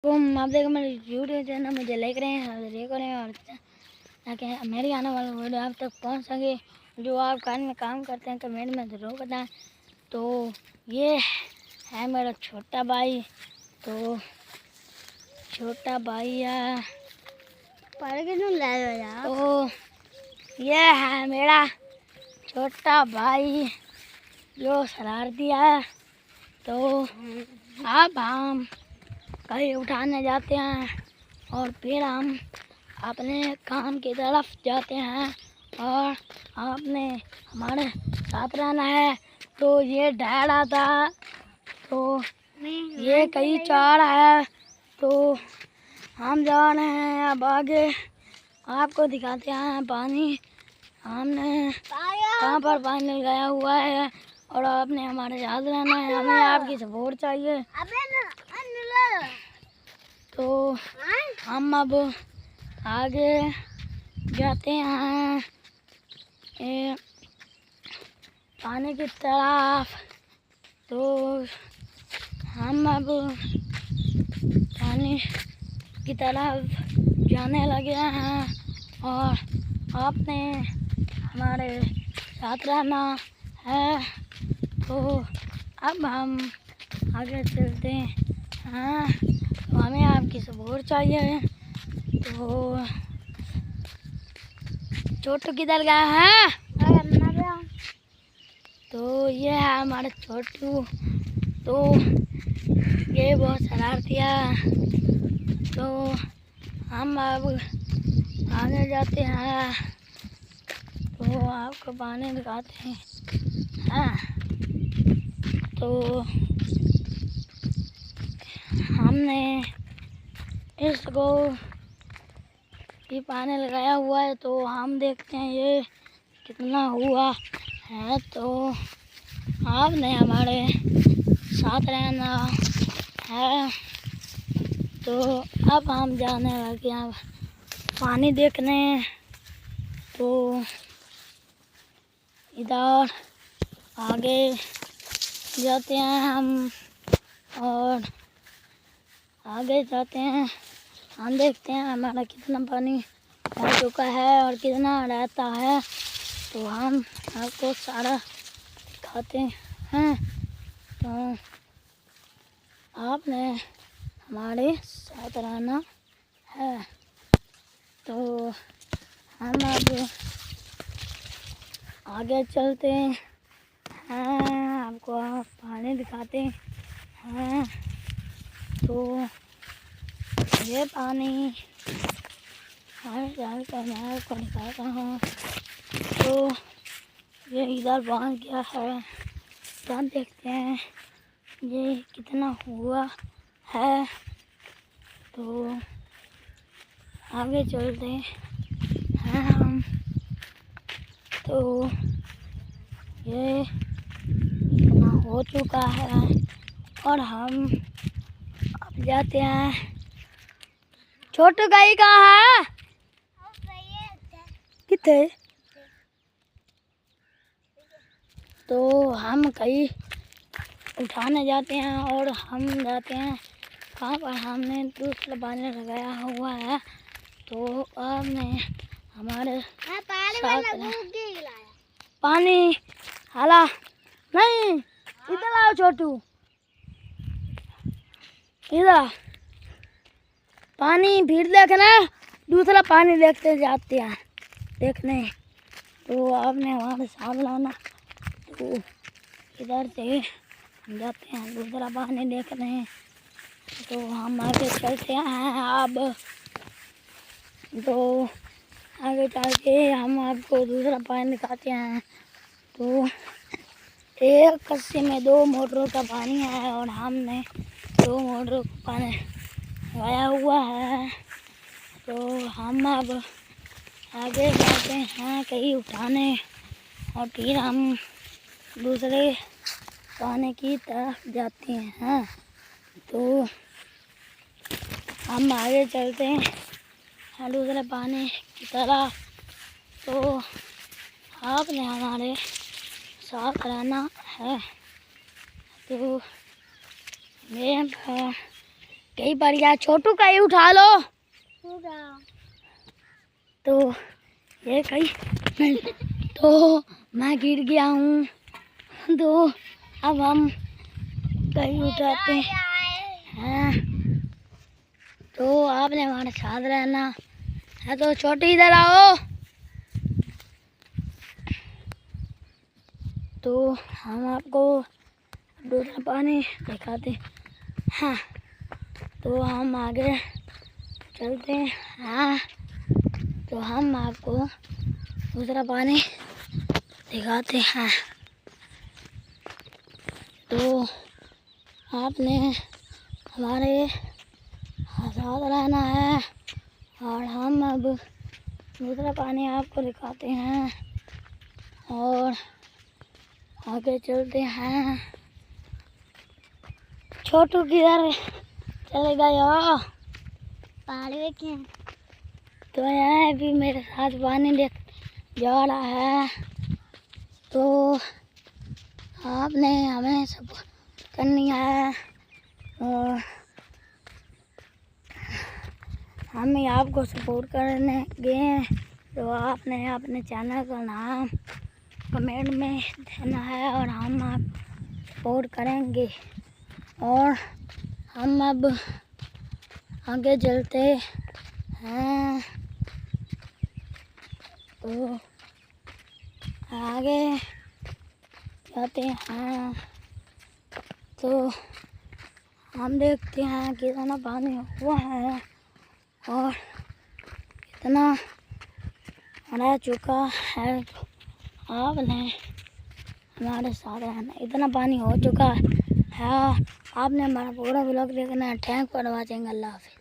तुम आप देखो मेरे यूट्यूब चैनल मुझे लाइक करें और ये करें और ताकि मेरी आने वाली वीडियो आप तक पहुंच सके। जो आप काम में काम करते हैं कमेंट में ज़रूर बताएं। तो ये है मेरा छोटा भाई। तो छोटा भाई है तो ये है मेरा छोटा भाई जो शरारती है। तो अब हम कहीं उठाने जाते हैं और फिर हम अपने काम की तरफ जाते हैं और आपने हमारे साथ रहना है। तो ये ढेड़ा था तो ये कई चार है। तो हम जा रहे हैं अब आगे, आपको दिखाते हैं पानी हमने कहाँ पर पानी लगाया हुआ है और आपने हमारे साथ रहना है। हमें आपकी सपोर्ट चाहिए। तो हम अब आगे जाते हैं पानी की तरफ। तो हम अब पानी की तरफ जाने लगे हैं और आपने हमारे साथ रहना है। तो अब हम आगे चलते हैं। तो हमें आपकी सपोर्ट चाहिए। तो छोटू किधर गया है? तो ये है हमारा छोटू। तो ये बहुत शरारती है। तो हम अब आगे जाते हैं तो आपको पानी दिखाते हैं। तो हमने इसको भी पानी लगाया हुआ है। तो हम देखते हैं ये कितना हुआ है। तो आपने हमारे साथ रहना है। तो अब हम जाने लगे हैं पानी देखने। तो इधर आगे जाते हैं हम और आगे जाते हैं। हम देखते हैं हमारा कितना पानी हो चुका है और कितना रहता है। तो हम आपको सारा दिखाते हैं। तो आपने हमारे साथ रहना है। तो हम अब आगे चलते हैं, आपको पानी दिखाते हैं। तो ये पानी मैं आपको दिखाता हूँ। तो ये इधर बांध गया है। तो देखते हैं ये कितना हुआ है। तो आगे चलते हैं हम। तो ये इतना हो चुका है और हम अब जाते हैं। छोटू गाई कहाँ है? कितने? तो हम कहीं उठाने जाते हैं और हम जाते हैं कहाँ पर हमने दूसरा पानी लगाया हुआ है। तो आपने हमारे साथ पानी हाला नहीं, इधर आओ छोटू, इधर पानी फिर देखना, दूसरा पानी देखते जाते हैं देखने। तो आपने हमारे साथ लाना। तो इधर से हम जाते हैं दूसरा पानी देखने। तो हम आगे चलते हैं अब। तो आगे चल के हम आपको दूसरा पानी दिखाते हैं। तो एक कस्से में 2 मोटरों का पानी है और हमने 2 मोटरों का पानी लगाया हुआ है। तो हम अब आगे जाते हैं कहीं उठाने और फिर हम दूसरे पानी की तरफ जाते हैं। तो हम आगे चलते हैं दूसरे पानी की तरफ। तो आपने हमारे साथ रहना है। तो कहीं पड़ गया, छोटू कहीं उठा लो। तो ये कहीं तो मैं गिर गया हूँ, तो अब हम कहीं उठाते हैं। तो आपने हमारे साथ रहना है। तो छोटू इधर आओ। तो हम आपको दूसरा पानी दिखाते हैं। तो हम आगे चलते हैं। तो हम आपको दूसरा पानी दिखाते हैं। तो आपने हमारे साथ रहना है और हम अब दूसरा पानी आपको दिखाते हैं और आगे चलते हैं। छोटू किधर चले गए हो? पहाड़ में क्या? तो यहाँ भी मेरे साथ पानी ले जा रहा है। तो आपने हमें सपोर्ट करनी है और हम ही आपको सपोर्ट करने गए। तो आपने अपने चैनल का नाम कमेंट में देना है और हम आप सपोर्ट करेंगे। और हम अब आगे चलते हैं। तो आगे जाते हैं। तो हम देखते हैं कितना पानी हुआ है और कितना रह चुका है। आपने हमारे साथ रहना। इतना पानी हो चुका है। आपने हमारा पूरा व्लॉग देखना है। Thank for watching. अल्लाह हाफिज़।